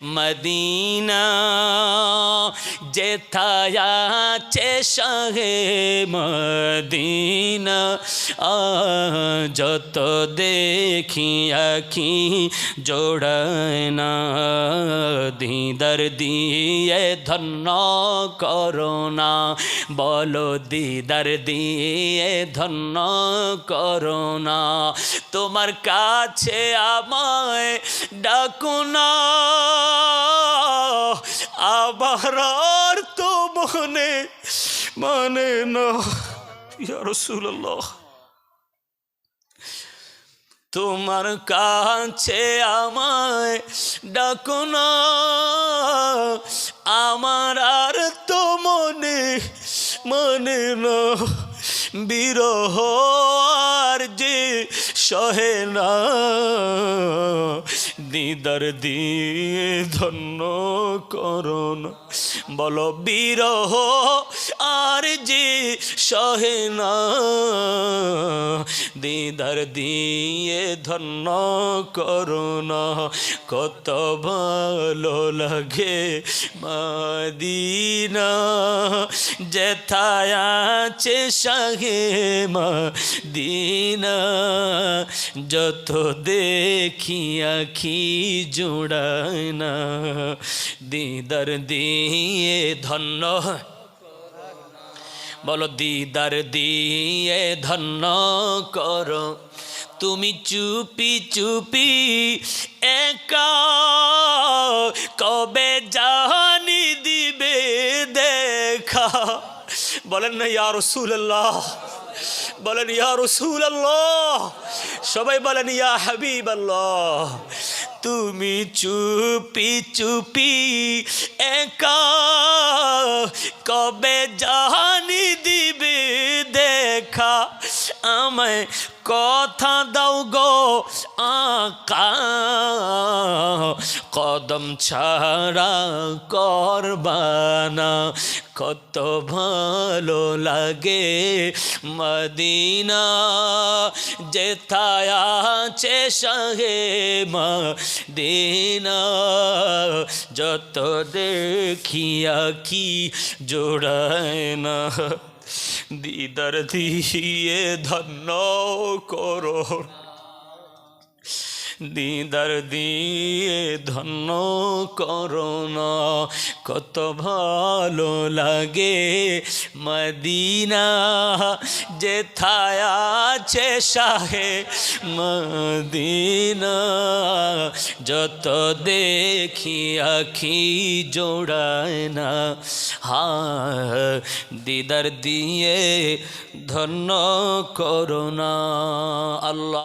Medina যেথায় আছে শাহে Medina যত দেখি আখি জোড়ায় না দিদার দিয়ে ধন্য করোনা বলো দিদার দিয়ে ধন্য করোনা তোমার কাছে আমায় ডাকুনা আবার তো মানে না ইয়া রাসূলুল্লাহ তোমার কাছে আমায় ডাকুনা আমার আর তো মানে না বিরহ আর যে সহে না দিদার দিয়ে ধন্য করোনা বলো বিরহ আর যে সহে না দিদার দিয়ে ধন্য করোনা কত ভালো লাগে মদিনা যেথায় আছে শাহে মদিনা যত দেখি আখি জোড়ায় না দিদার দিয়ে ধন্য বলো দিদার দিয়ে ধন্য করো তুমি চুপি চুপি একা কবে জানি দিবে দেখা বলেন না ইয়া রাসূলুল্লাহ বলেন ইয়া রাসূলুল্লাহ সবাই বলেন ইয়া হাবিবাল্লাহ তুমি চুপি চুপি একা কবে জানি দিবে দেখা আমায় কথা দাও গো আকা কদম ছাড়া করবানা কত ভালো লাগে মদিনা যেথায় আছে শাহে মদিনা যত দেখি আখি জোড়ায় না দিদার দিয়ে ধন্য করো দিদার দিয়ে ধন্য করোনা কত ভালো লাগে মদিনা যেথায় আছে শাহে মদিনা যত দেখি আখি জোড়ায় না দিদার দিয়ে ধন্য করোনা আল্লাহ।